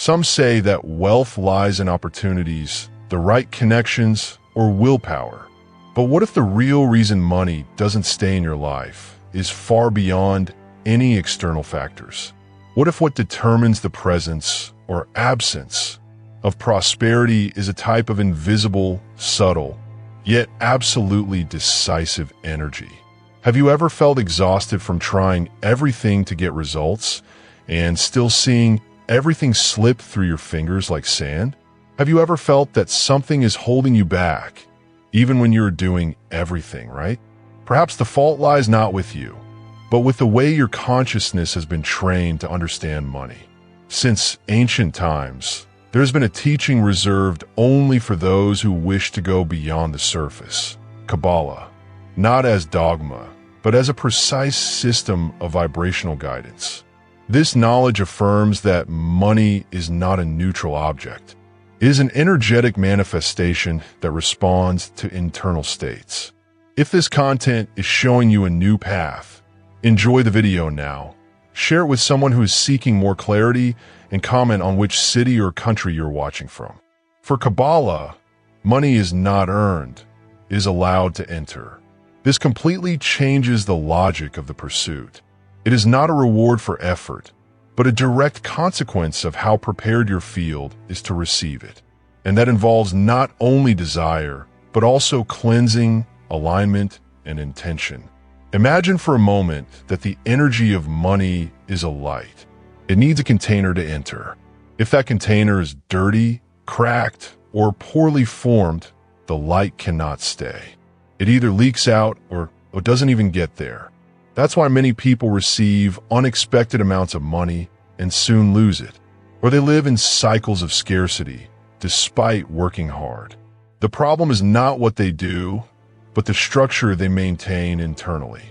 Some say that wealth lies in opportunities, the right connections, or willpower. But what if the real reason money doesn't stay in your life is far beyond any external factors? What if what determines the presence or absence of prosperity is a type of invisible, subtle, yet absolutely decisive energy? Have you ever felt exhausted from trying everything to get results and still seeing everything slip through your fingers like sand? Have you ever felt that something is holding you back, even when you're doing everything right? Perhaps the fault lies not with you, but with the way your consciousness has been trained to understand money. Since ancient times, there's been a teaching reserved only for those who wish to go beyond the surface, Kabbalah, not as dogma, but as a precise system of vibrational guidance. This knowledge affirms that money is not a neutral object. It is an energetic manifestation that responds to internal states. If this content is showing you a new path, enjoy the video now. Share it with someone who is seeking more clarity and comment on which city or country you're watching from. For Kabbalah, money is not earned, it is allowed to enter. This completely changes the logic of the pursuit. It is not a reward for effort, but a direct consequence of how prepared your field is to receive it. And that involves not only desire, but also cleansing, alignment, and intention. Imagine for a moment that the energy of money is a light. It needs a container to enter. If that container is dirty, cracked, or poorly formed, the light cannot stay. It either leaks out or doesn't even get there. That's why many people receive unexpected amounts of money and soon lose it, or they live in cycles of scarcity despite working hard. The problem is not what they do, but the structure they maintain internally.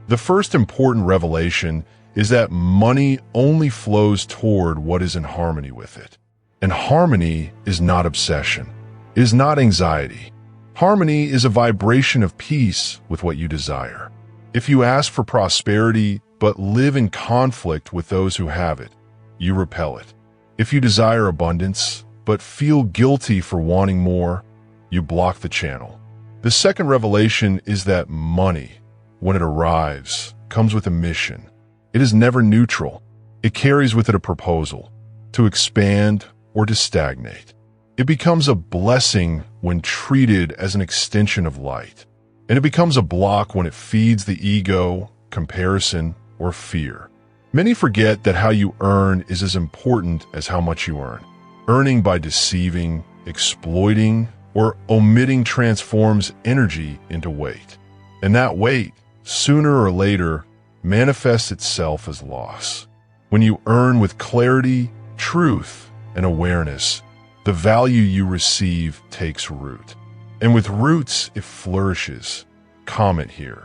The first important revelation is that money only flows toward what is in harmony with it. And harmony is not obsession. It is not anxiety. Harmony is a vibration of peace with what you desire. If you ask for prosperity but live in conflict with those who have it, you repel it. If you desire abundance but feel guilty for wanting more, you block the channel. The second revelation is that money, when it arrives, comes with a mission. It is never neutral. It carries with it a proposal to expand or to stagnate. It becomes a blessing when treated as an extension of light. And it becomes a block when it feeds the ego, comparison, or fear. Many forget that how you earn is as important as how much you earn. Earning by deceiving, exploiting, or omitting transforms energy into weight. And that weight, sooner or later, manifests itself as loss. When you earn with clarity, truth, and awareness, the value you receive takes root. And with roots, it flourishes. Comment here.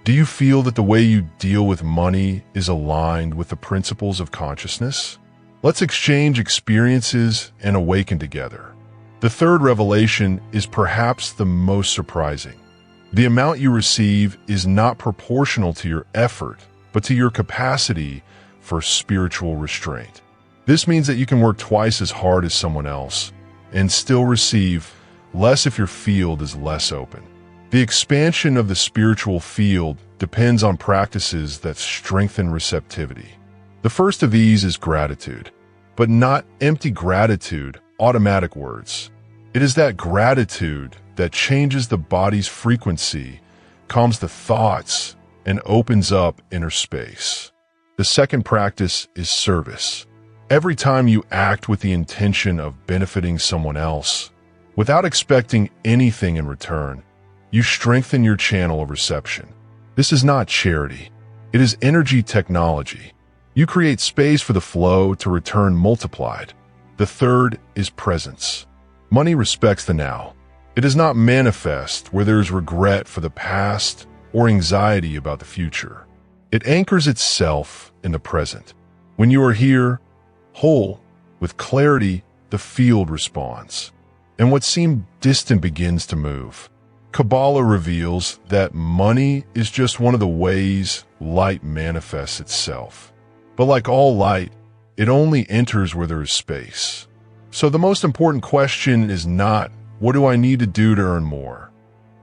Do you feel that the way you deal with money is aligned with the principles of consciousness? Let's exchange experiences and awaken together. The third revelation is perhaps the most surprising. The amount you receive is not proportional to your effort, but to your capacity for spiritual restraint. This means that you can work twice as hard as someone else and still receive less if your field is less open. The expansion of the spiritual field depends on practices that strengthen receptivity. The first of these is gratitude, but not empty gratitude, automatic words. It is that gratitude that changes the body's frequency, calms the thoughts, and opens up inner space. The second practice is service. Every time you act with the intention of benefiting someone else, without expecting anything in return, you strengthen your channel of reception. This is not charity. It is energy technology. You create space for the flow to return multiplied. The third is presence. Money respects the now. It does not manifest where there is regret for the past or anxiety about the future. It anchors itself in the present. When you are here, whole, with clarity, the field responds, and what seemed distant begins to move. Kabbalah reveals that money is just one of the ways light manifests itself. But like all light, it only enters where there is space. So the most important question is not, what do I need to do to earn more?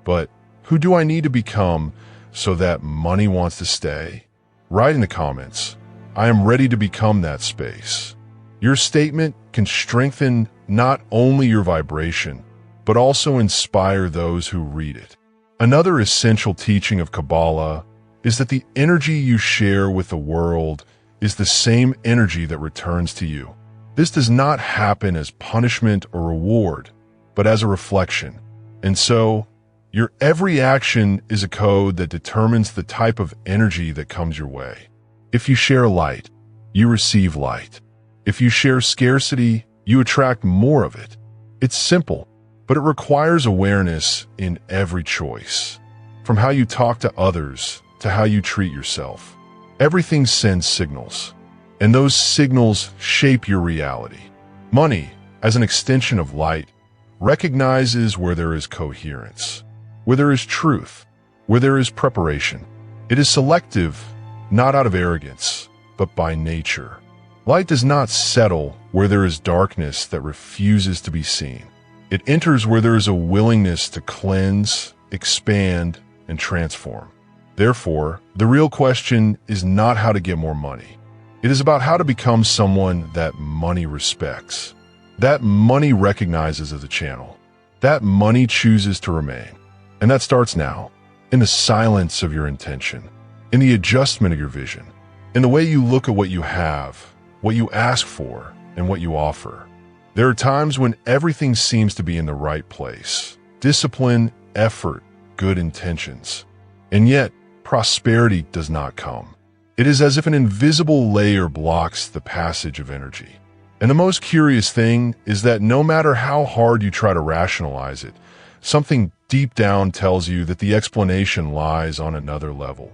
But who do I need to become so that money wants to stay? Write in the comments, I am ready to become that space. Your statement can strengthen not only your vibration, but also inspire those who read it. Another essential teaching of Kabbalah is that the energy you share with the world is the same energy that returns to you. This does not happen as punishment or reward, but as a reflection. And so, your every action is a code that determines the type of energy that comes your way. If you share light, you receive light. If you share scarcity, you attract more of it. It's simple, but it requires awareness in every choice. From how you talk to others to how you treat yourself. Everything sends signals, and those signals shape your reality. Money, as an extension of light, recognizes where there is coherence, where there is truth, where there is preparation. It is selective, not out of arrogance, but by nature. Light does not settle where there is darkness that refuses to be seen. It enters where there is a willingness to cleanse, expand, and transform. Therefore, the real question is not how to get more money. It is about how to become someone that money respects, that money recognizes as a channel, that money chooses to remain. And that starts now, in the silence of your intention, in the adjustment of your vision, in the way you look at what you have, what you ask for, and what you offer. There are times when everything seems to be in the right place. Discipline, effort, good intentions. And yet, prosperity does not come. It is as if an invisible layer blocks the passage of energy. And the most curious thing is that no matter how hard you try to rationalize it, something deep down tells you that the explanation lies on another level.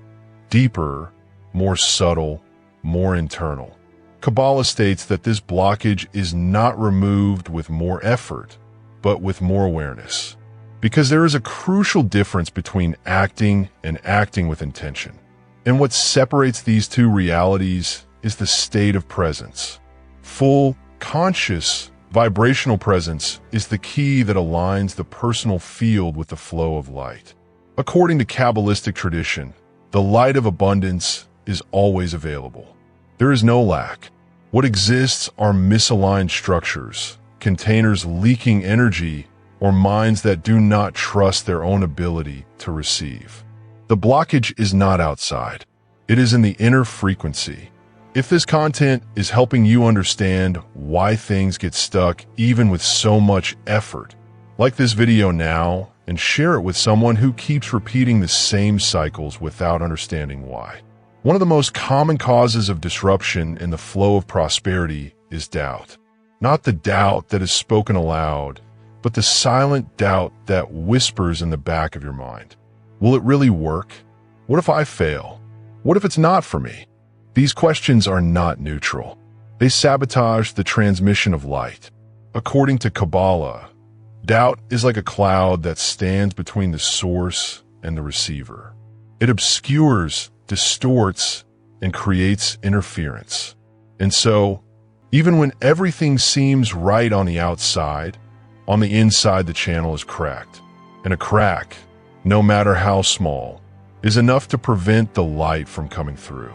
Deeper, more subtle, more internal. Kabbalah states that this blockage is not removed with more effort, but with more awareness. Because there is a crucial difference between acting and acting with intention. And what separates these two realities is the state of presence. Full, conscious, vibrational presence is the key that aligns the personal field with the flow of light. According to Kabbalistic tradition, the light of abundance is always available. There is no lack. What exists are misaligned structures, containers leaking energy, or minds that do not trust their own ability to receive. The blockage is not outside. It is in the inner frequency. If this content is helping you understand why things get stuck even with so much effort, like this video now and share it with someone who keeps repeating the same cycles without understanding why. One of the most common causes of disruption in the flow of prosperity is doubt. Not the doubt that is spoken aloud, but the silent doubt that whispers in the back of your mind. Will it really work? What if I fail? What if it's not for me? These questions are not neutral. They sabotage the transmission of light. According to Kabbalah, doubt is like a cloud that stands between the source and the receiver. It obscures, distorts, and creates interference. And so, even when everything seems right on the outside, on the inside the channel is cracked. And a crack, no matter how small, is enough to prevent the light from coming through.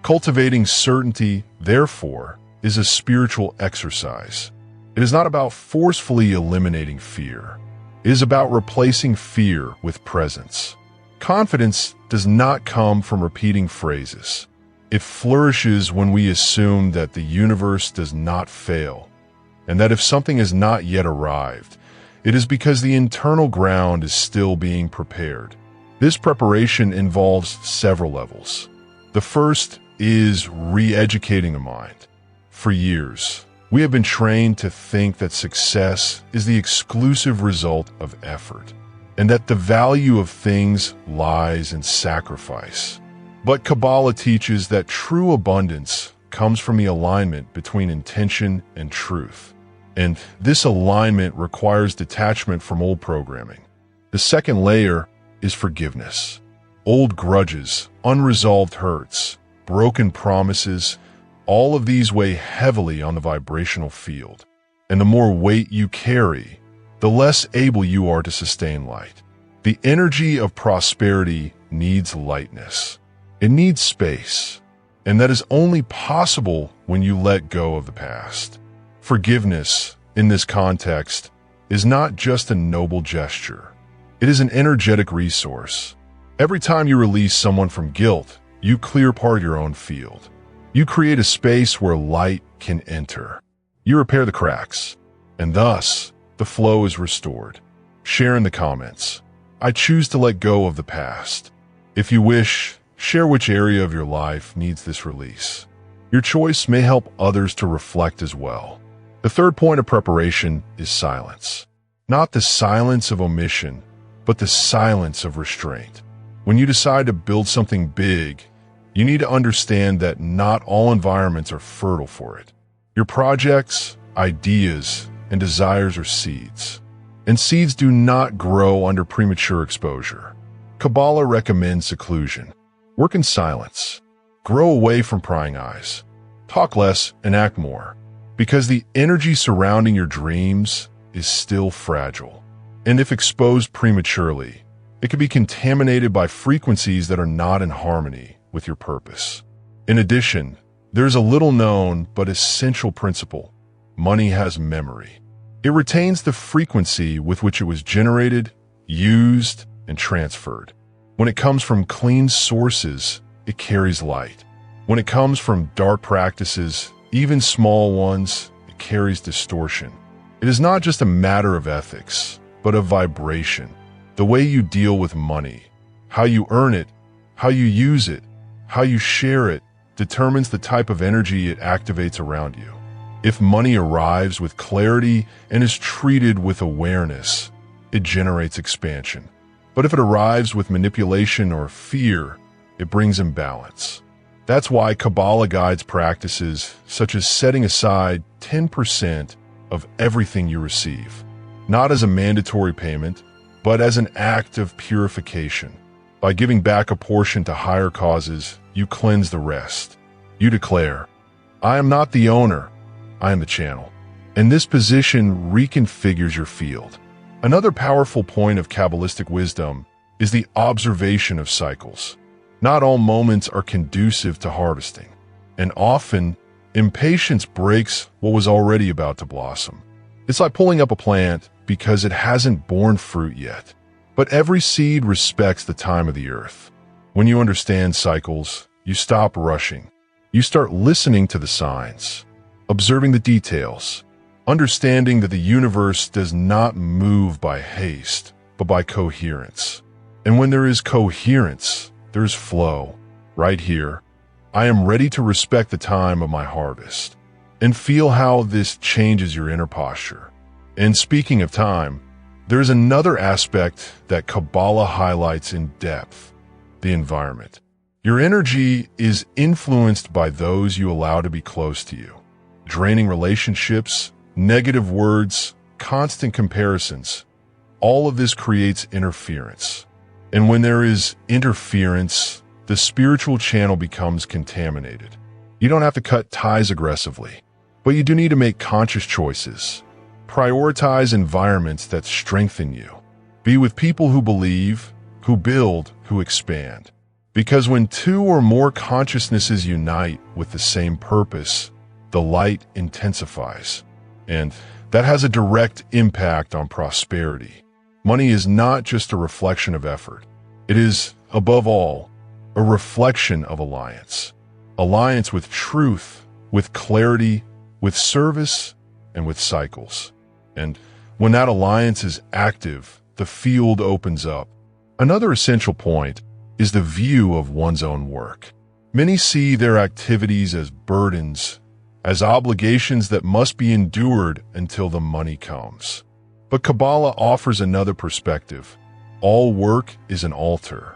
Cultivating certainty, therefore, is a spiritual exercise. It is not about forcefully eliminating fear. It is about replacing fear with presence. Confidence does not come from repeating phrases. It flourishes when we assume that the universe does not fail, and that if something has not yet arrived, it is because the internal ground is still being prepared. This preparation involves several levels. The first is re-educating the mind. For years, we have been trained to think that success is the exclusive result of effort, and that the value of things lies in sacrifice. But Kabbalah teaches that true abundance comes from the alignment between intention and truth. And this alignment requires detachment from old programming. The second layer is forgiveness. Old grudges, unresolved hurts, broken promises, All of these weigh heavily on the vibrational field, and the more weight you carry, the less able you are to sustain light. The energy of prosperity needs lightness. It needs space, and that is only possible when you let go of the past. Forgiveness, in this context, is not just a noble gesture. It is an energetic resource. Every time you release someone from guilt, you clear part of your own field. You create a space where light can enter. You repair the cracks, and thus, the flow is restored. Share in the comments. I choose to let go of the past. If you wish, share which area of your life needs this release. Your choice may help others to reflect as well. The third point of preparation is silence. Not the silence of omission, but the silence of restraint. When you decide to build something big, you need to understand that not all environments are fertile for it. Your projects, ideas, and desires are seeds. And seeds do not grow under premature exposure. Kabbalah recommends seclusion. Work in silence. Grow away from prying eyes. Talk less and act more. Because the energy surrounding your dreams is still fragile. And if exposed prematurely, it can be contaminated by frequencies that are not in harmony with your purpose. In addition, there's a little known but essential principle. Money has memory. It retains the frequency with which it was generated, used, and transferred. When it comes from clean sources, it carries light. When it comes from dark practices, even small ones, it carries distortion. It is not just a matter of ethics, but of vibration. The way you deal with money, how you earn it, how you use it, how you share it, determines the type of energy it activates around you. If money arrives with clarity and is treated with awareness, it generates expansion. But if it arrives with manipulation or fear, it brings imbalance. That's why Kabbalah guides practices such as setting aside 10% of everything you receive, not as a mandatory payment, but as an act of purification. By giving back a portion to higher causes, you cleanse the rest. You declare, I am not the owner, I am the channel. And this position reconfigures your field. Another powerful point of Kabbalistic wisdom is the observation of cycles. Not all moments are conducive to harvesting, and often, impatience breaks what was already about to blossom. It's like pulling up a plant because it hasn't borne fruit yet. But every seed respects the time of the earth. When you understand cycles, you stop rushing. You start listening to the signs, observing the details, understanding that the universe does not move by haste, but by coherence. And when there is coherence, there is flow. Right here, I am ready to respect the time of my harvest and feel how this changes your inner posture. And speaking of time, there is another aspect that Kabbalah highlights in depth: the environment. Your energy is influenced by those you allow to be close to you. Draining relationships, negative words, constant comparisons, all of this creates interference. And when there is interference, the spiritual channel becomes contaminated. You don't have to cut ties aggressively, but you do need to make conscious choices. Prioritize environments that strengthen you. Be with people who believe, who build, who expand. Because when two or more consciousnesses unite with the same purpose, the light intensifies. And that has a direct impact on prosperity. Money is not just a reflection of effort. It is, above all, a reflection of alliance. Alliance with truth, with clarity, with service, and with cycles. And when that alliance is active, the field opens up. Another essential point is the view of one's own work. Many see their activities as burdens, as obligations that must be endured until the money comes. But Kabbalah offers another perspective. All work is an altar.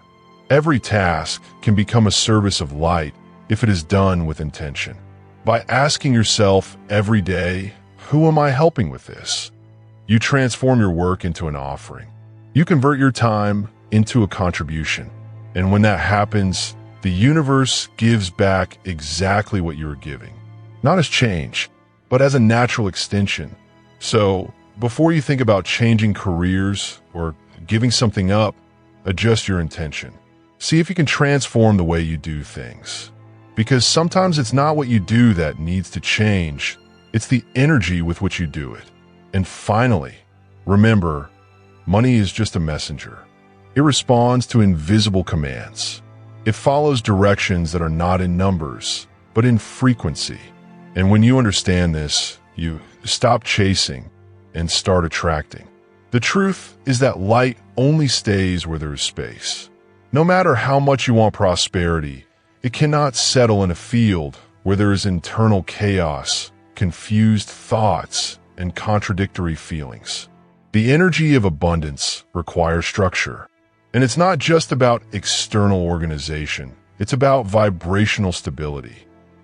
Every task can become a service of light if it is done with intention. By asking yourself every day, who am I helping with this? You transform your work into an offering. You convert your time into a contribution. And when that happens, the universe gives back exactly what you are giving. not as change, but as a natural extension. So, before you think about changing careers or giving something up, adjust your intention. See if you can transform the way you do things. Because sometimes it's not what you do that needs to change, it's the energy with which you do it. And finally, remember, money is just a messenger. It responds to invisible commands. It follows directions that are not in numbers, but in frequency. And when you understand this, you stop chasing and start attracting. The truth is that light only stays where there is space. No matter how much you want prosperity, it cannot settle in a field where there is internal chaos, confused thoughts, and contradictory feelings. The energy of abundance requires structure. And it's not just about external organization, it's about vibrational stability.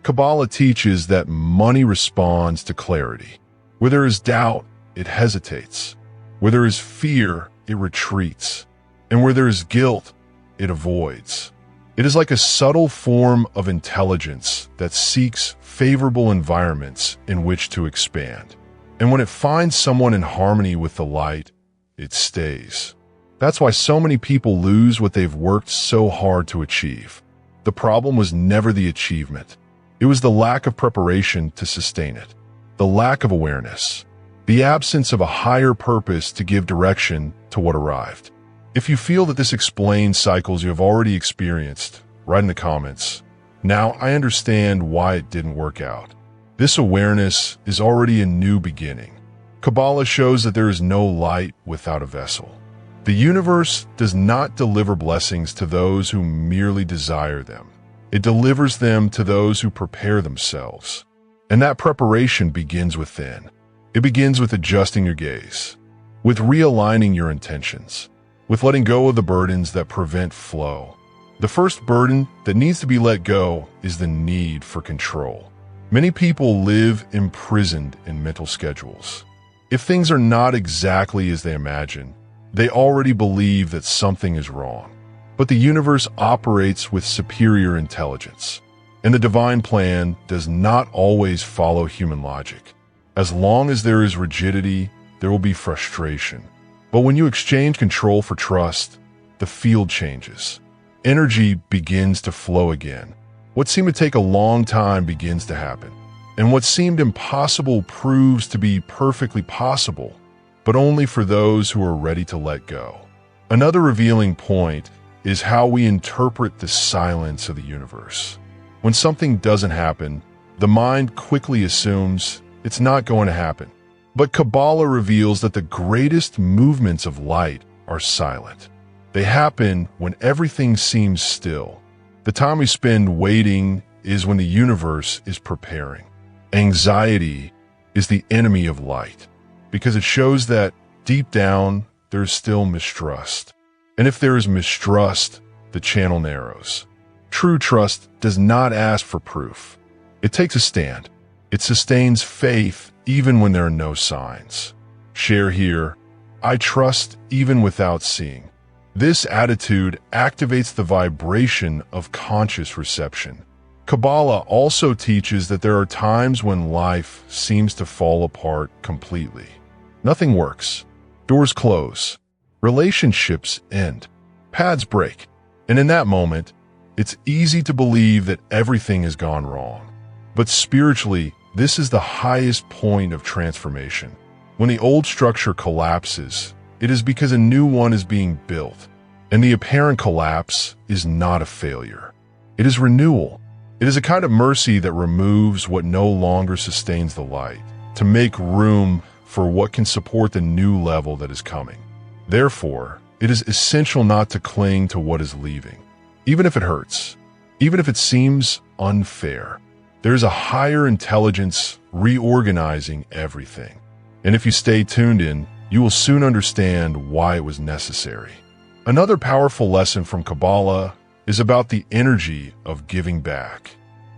Kabbalah teaches that money responds to clarity. Where there is doubt, it hesitates. Where there is fear, it retreats. And where there is guilt, it avoids. It is like a subtle form of intelligence that seeks favorable environments in which to expand. And when it finds someone in harmony with the light, it stays. That's why so many people lose what they've worked so hard to achieve. The problem was never the achievement. It was the lack of preparation to sustain it, the lack of awareness, the absence of a higher purpose to give direction to what arrived. If you feel that this explains cycles you have already experienced, write in the comments. Now I understand why it didn't work out. This awareness is already a new beginning. Kabbalah shows that there is no light without a vessel. The universe does not deliver blessings to those who merely desire them. It delivers them to those who prepare themselves. And that preparation begins within. It begins with adjusting your gaze, with realigning your intentions, with letting go of the burdens that prevent flow. The first burden that needs to be let go is the need for control. Many people live imprisoned in mental schedules. If things are not exactly as they imagine, they already believe that something is wrong. But the universe operates with superior intelligence, and the divine plan does not always follow human logic. As long as there is rigidity, there will be frustration. But when you exchange control for trust, the field changes. Energy begins to flow again. What seemed to take a long time begins to happen. And what seemed impossible proves to be perfectly possible, but only for those who are ready to let go. Another revealing point is how we interpret the silence of the universe. When something doesn't happen, the mind quickly assumes it's not going to happen. But Kabbalah reveals that the greatest movements of light are silent. They happen when everything seems still. The time we spend waiting is when the universe is preparing. Anxiety is the enemy of light because it shows that deep down there is still mistrust. And if there is mistrust, the channel narrows. True trust does not ask for proof. It takes a stand. It sustains faith even when there are no signs. Share here, I trust even without seeing. This attitude activates the vibration of conscious reception. Kabbalah also teaches that there are times when life seems to fall apart completely. Nothing works. Doors close. Relationships end. Paths break. And in that moment, it's easy to believe that everything has gone wrong. But spiritually, this is the highest point of transformation. When the old structure collapses, it is because a new one is being built. And the apparent collapse is not a failure. It is renewal. It is a kind of mercy that removes what no longer sustains the light, to make room for what can support the new level that is coming. Therefore, it is essential not to cling to what is leaving, even if it hurts, even if it seems unfair. There is a higher intelligence reorganizing everything. And if you stay tuned in, you will soon understand why it was necessary. Another powerful lesson from Kabbalah is about the energy of giving back.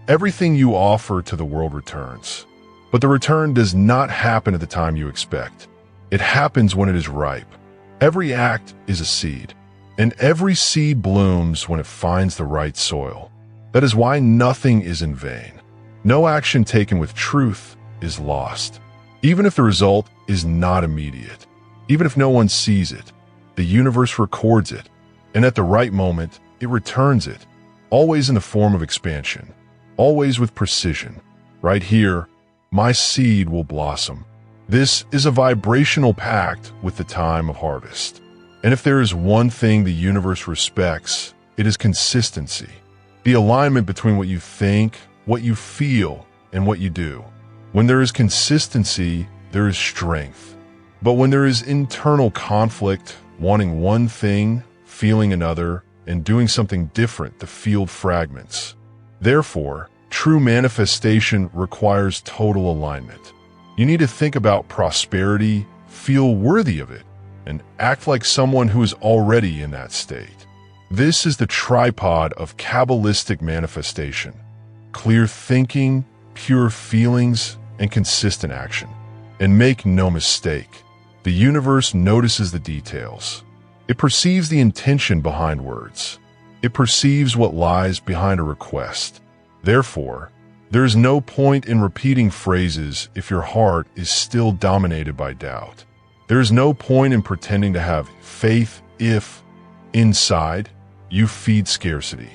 Everything you offer to the world returns, but the return does not happen at the time you expect. It happens when it is ripe. Every act is a seed, and every seed blooms when it finds the right soil. That is why nothing is in vain. No action taken with truth is lost. Even if the result is not immediate, even if no one sees it, the universe records it, and at the right moment, it returns it, always in the form of expansion, always with precision. Right here, my seed will blossom. This is a vibrational pact with the time of harvest. And if there is one thing the universe respects, it is consistency. The alignment between what you think, what you feel, and what you do. When there is consistency, there is strength. But when there is internal conflict, wanting one thing, feeling another, and doing something different, the field fragments. Therefore, true manifestation requires total alignment. You need to think about prosperity, feel worthy of it, and act like someone who is already in that state. This is the tripod of Kabbalistic manifestation: clear thinking, pure feelings, and consistent action. And make no mistake, the universe notices the details. It perceives the intention behind words. It perceives what lies behind a request. Therefore, there is no point in repeating phrases if your heart is still dominated by doubt. There is no point in pretending to have faith if, inside, you feed scarcity.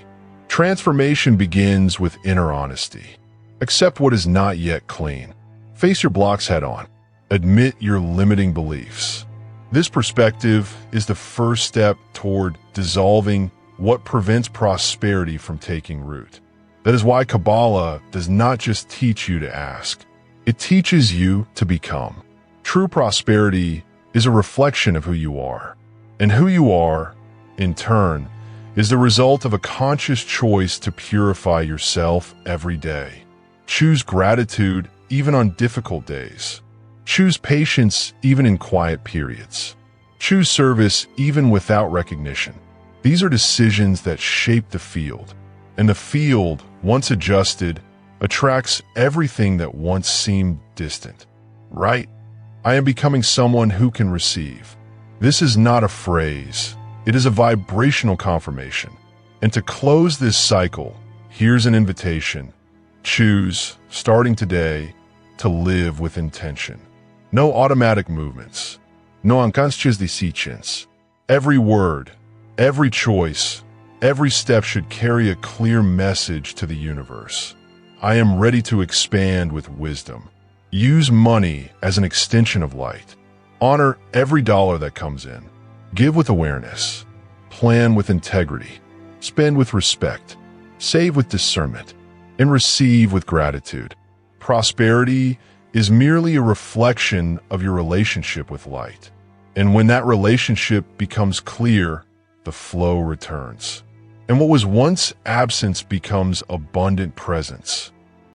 Transformation begins with inner honesty. Accept what is not yet clean. Face your blocks head on. Admit your limiting beliefs. This perspective is the first step toward dissolving what prevents prosperity from taking root. That is why Kabbalah does not just teach you to ask. It teaches you to become. True prosperity is a reflection of who you are. And who you are, in turn, is the result of a conscious choice to purify yourself every day. Choose gratitude even on difficult days. Choose patience even in quiet periods. Choose service even without recognition. These are decisions that shape the field. And the field, once adjusted, attracts everything that once seemed distant. Right? I am becoming someone who can receive. This is not a phrase. It is a vibrational confirmation. And to close this cycle, here's an invitation. Choose, starting today, to live with intention. No automatic movements. No unconscious decisions. Every word, every choice, every step should carry a clear message to the universe. I am ready to expand with wisdom. Use money as an extension of light. Honor every dollar that comes in. Give with awareness. Plan with integrity. Spend with respect. Save with discernment. And receive with gratitude. Prosperity is merely a reflection of your relationship with light. And when that relationship becomes clear, the flow returns. And what was once absence becomes abundant presence.